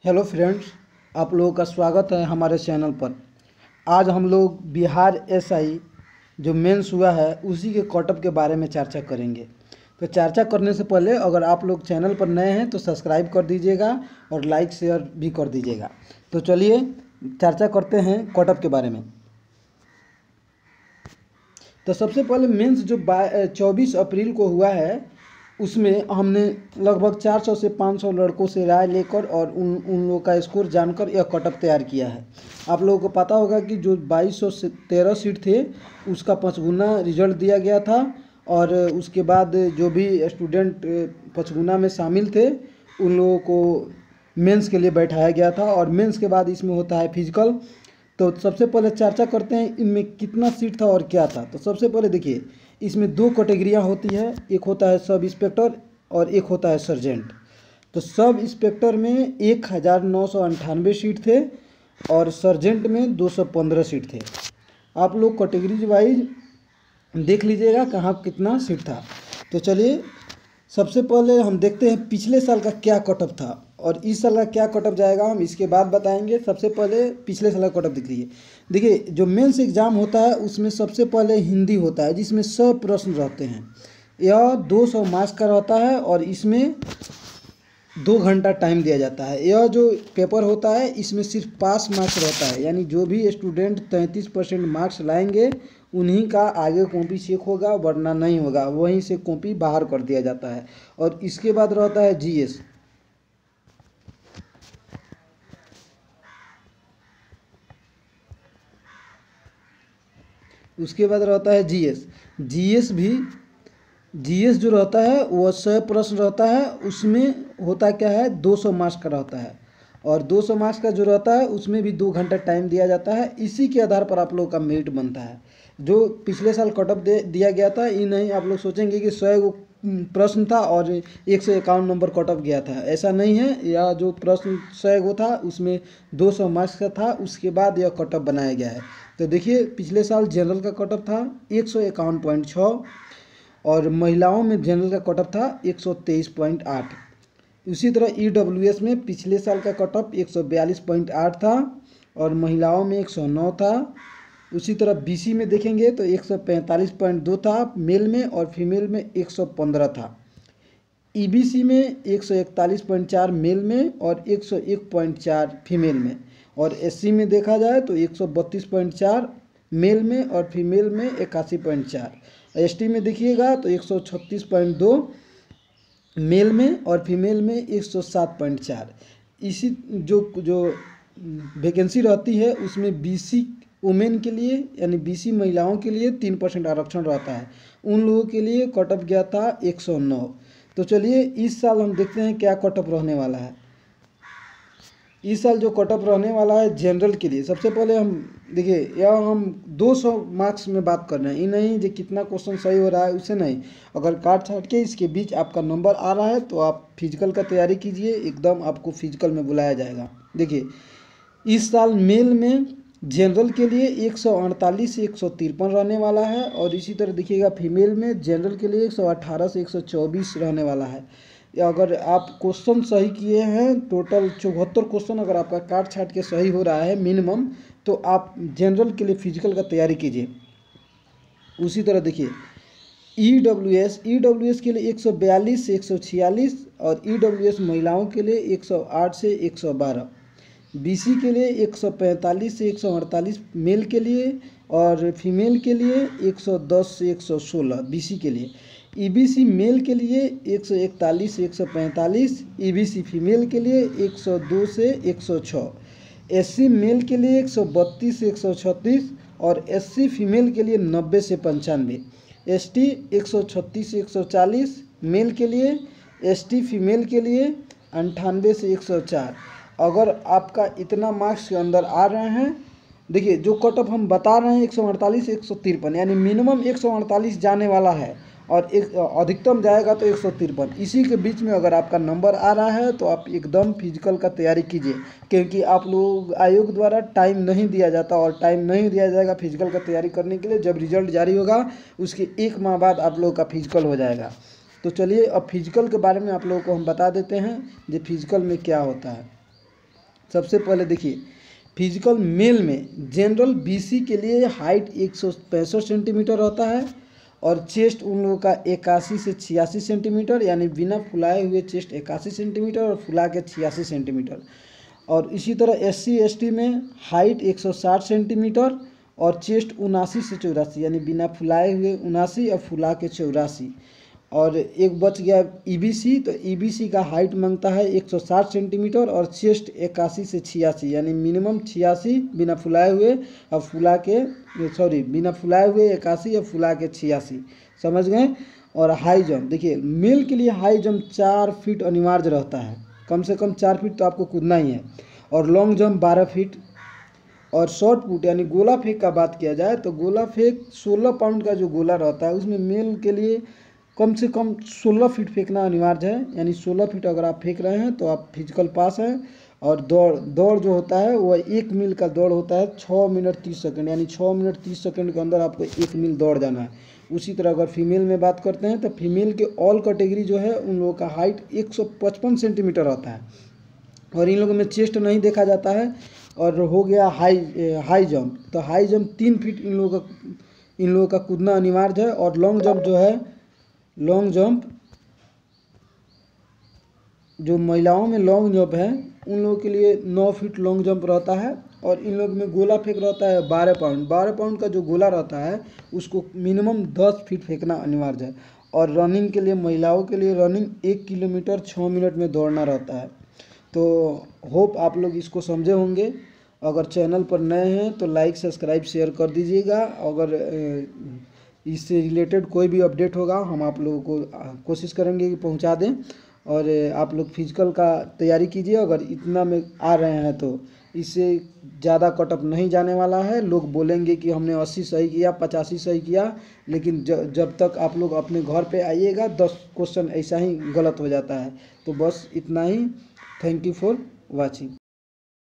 Hello friends, आप लोगों का स्वागत है हमारे चैनल पर। आज हम लोग बिहार एसआई जो मेंस हुआ है उसी के कटअप के बारे में चर्चा करेंगे। तो चर्चा करने से पहले अगर आप लोग चैनल पर नए हैं तो सब्सक्राइब कर दीजिएगा और लाइक शेयर भी कर दीजिएगा। तो चलिए चर्चा करते हैं कटअप के बारे में। तो सबसे पहले मेंस जो 24 अप्रैल को हुआ है उसमें हमने लगभग 400 से 500 लड़कों से राय लेकर और उन लोगों का स्कोर जानकर यह कटअप तैयार किया है। आप लोगों को पता होगा कि जो 2213 सीट थे उसका 5 गुना रिजल्ट दिया गया था और उसके बाद जो भी स्टूडेंट 5 गुना में शामिल थे उन लोगों को मेंस के लिए बैठाया गया था और मेंस के बाद इसमें होता है फिजिकल। तो सबसे पहले चर्चा करते हैं इनमें कितना सीट था और क्या था। तो सबसे पहले देखिए, इसमें दो कैटेगरियाँ होती है, एक होता है सब इंस्पेक्टर और एक होता है सर्जेंट। तो सब इंस्पेक्टर में 1998 सीट थे और सर्जेंट में 215 सीट थे। आप लोग कैटेगरीज वाइज देख लीजिएगा कहाँ कितना सीट था। तो चलिए सबसे पहले हम देखते हैं पिछले साल का क्या कटअप था और इस साल का क्या कटअप जाएगा, हम इसके बाद बताएंगे। सबसे पहले पिछले साल का कटअप दिख रही है। देखिए, जो मेंस एग्ज़ाम होता है उसमें सबसे पहले हिंदी होता है जिसमें 100 प्रश्न रहते हैं। यह 200 मार्क्स का रहता है और इसमें 2 घंटा टाइम दिया जाता है। यह जो पेपर होता है इसमें सिर्फ पास मार्क्स रहता है, यानी जो भी स्टूडेंट 33% मार्क्स लाएंगे उन्हीं का आगे कॉपी चेक होगा, वरना नहीं होगा, वहीं से कॉपी बाहर कर दिया जाता है। और इसके बाद रहता है जीएस। उसके बाद रहता है जीएस भी। जीएस जो रहता है वो 100 प्रश्न रहता है, उसमें होता क्या है 200 मार्क्स का रहता है और 200 मार्क्स का जो रहता है उसमें भी 2 घंटा टाइम दिया जाता है। इसी के आधार पर आप लोगों का मेरिट बनता है। जो पिछले साल कटअप दिया गया था ये नहीं आप लोग सोचेंगे कि 100 प्रश्न था और 151 नंबर कटअप गया था, ऐसा नहीं है। यह जो प्रश्न 100 था उसमें 200 मार्क्स का था, उसके बाद यह कटअप बनाया गया है। तो देखिए, पिछले साल जनरल का कटअप था 151.6 और महिलाओं में जनरल का कटअप था 123.8। उसी तरह ईडब्ल्यूएस में पिछले साल का कटअप 142.8 था और महिलाओं में 109 था। उसी तरह बीसी में देखेंगे तो 145.2 था मेल में और फीमेल में 115 था। ईबीसी में 141.4 मेल में और 101.4 फीमेल में। और एससी में देखा जाए तो 132.4 मेल में और फीमेल में 81.4। एसटी में देखिएगा तो 136.2 मेल में और फीमेल में 107.4। इसी जो वैकेंसी रहती है उसमें बीसी वुमेन के लिए यानी बीसी महिलाओं के लिए 3% आरक्षण रहता है, उन लोगों के लिए कटअप गया था 109। तो चलिए इस साल हम देखते हैं क्या कटअप रहने वाला है। इस साल जो कटअप रहने वाला है जनरल के लिए, सबसे पहले हम देखिए यह हम 200 मार्क्स में बात कर रहे हैं, ये नहीं जो कितना क्वेश्चन सही हो रहा है उसे नहीं। अगर काट छाट के इसके बीच आपका नंबर आ रहा है तो आप फिजिकल का तैयारी कीजिए, एकदम आपको फिजिकल में बुलाया जाएगा। देखिए, इस साल मेल में जनरल के लिए 148 से 153 रहने वाला है और इसी तरह देखिएगा फीमेल में जनरल के लिए 118 से 124 रहने वाला है। अगर आप क्वेश्चन सही किए हैं, टोटल 74 क्वेश्चन अगर आपका काट छाट के सही हो रहा है मिनिमम, तो आप जनरल के लिए फिजिकल का तैयारी कीजिए। उसी तरह देखिए ईडब्ल्यूएस के लिए 142 से 146 और ईडब्ल्यूएस महिलाओं के लिए 108 से 112। बीसी के लिए 145 से 148 मेल के लिए और फीमेल के लिए 110 से 116 बीसी के लिए। ईबीसी मेल के लिए 141 से 145, ईबीसी फीमेल के लिए 102 से 106, एससी मेल के लिए 132 से 136 और एससी फीमेल के लिए 90 से 95, एसटी 136 से 140 मेल के लिए, एसटी फीमेल के लिए 98 से 104। अगर आपका इतना मार्क्स के अंदर आ रहे हैं, देखिए जो कटअप हम बता रहे हैं 148 से 153, यानी मिनिमम 148 जाने वाला है और एक अधिकतम जाएगा तो 153। इसी के बीच में अगर आपका नंबर आ रहा है तो आप एकदम फिजिकल का तैयारी कीजिए, क्योंकि आप लोग आयोग द्वारा टाइम नहीं दिया जाता और टाइम नहीं दिया जाएगा फिजिकल का तैयारी करने के लिए। जब रिजल्ट जारी होगा उसके 1 माह बाद आप लोगों का फिजिकल हो जाएगा। तो चलिए अब फिजिकल के बारे में आप लोगों को हम बता देते हैं कि फिजिकल में क्या होता है। सबसे पहले देखिए, फिजिकल मेल में जनरल बीसी के लिए हाइट 165 सेंटीमीटर होता है और चेस्ट उन लोगों का 81 से 86 सेंटीमीटर, यानी बिना फुलाए हुए चेस्ट 81 सेंटीमीटर और फुला के 86 सेंटीमीटर। और इसी तरह SC ST में हाइट 160 सेंटीमीटर और चेस्ट 79 से 84, यानी बिना फुलाए हुए 79 और फुला के 84। और एक बच गया EBC, तो EBC का हाइट मांगता है 160 सेंटीमीटर और चेस्ट 81 से 86, यानी मिनिमम 86 बिना फुलाए हुए और फुला के बिना फुलाए हुए 81 और फुला के 86, समझ गए। और हाई जंप, देखिए मेल के लिए हाई जंप 4 फीट अनिवार्य रहता है, कम से कम 4 फीट तो आपको कूदना ही है। और लॉन्ग जंप 12 फीट। और शॉर्ट पुट यानी गोला फेंक का बात किया जाए तो गोला फेंक 16 पाउंड का जो गोला रहता है उसमें मेल के लिए कम से कम 16 फीट फेंकना अनिवार्य है, यानी 16 फीट अगर आप फेंक रहे हैं तो आप फिजिकल पास हैं। और दौड़ जो होता है वह 1 मील का दौड़ होता है 6 मिनट 30 सेकंड, यानी 6 मिनट 30 सेकंड के अंदर आपको 1 मील दौड़ जाना है। उसी तरह अगर फीमेल में बात करते हैं तो फीमेल के ऑल कैटेगरी जो है उन लोगों का हाइट 155 सेंटीमीटर होता है और इन लोगों में चेस्ट नहीं देखा जाता है। और हो गया हाई जंप, तो हाई जंप 3 फीट इन लोगों का कूदना अनिवार्य है। और लॉन्ग जंप जो है, लॉन्ग जंप जो महिलाओं में लॉन्ग जंप है उन लोगों के लिए 9 फीट लॉन्ग जंप रहता है। और इन लोगों में गोला फेंक रहता है 12 पाउंड। 12 पाउंड का जो गोला रहता है उसको मिनिमम 10 फीट फेंकना अनिवार्य है। और रनिंग के लिए, महिलाओं के लिए रनिंग 1 किलोमीटर 6 मिनट में दौड़ना रहता है। तो होप आप लोग इसको समझे होंगे। अगर चैनल पर नए हैं तो लाइक सब्सक्राइब शेयर कर दीजिएगा। अगर इससे रिलेटेड कोई भी अपडेट होगा हम आप लोगों को कोशिश करेंगे कि पहुंचा दें। और आप लोग फिजिकल का तैयारी कीजिए। अगर इतना में आ रहे हैं तो इससे ज़्यादा कटअप नहीं जाने वाला है। लोग बोलेंगे कि हमने 80 सही किया, 85 सही किया, लेकिन जब तक आप लोग अपने घर पे आइएगा 10 क्वेश्चन ऐसा ही गलत हो जाता है। तो बस इतना ही। Thank you for watching.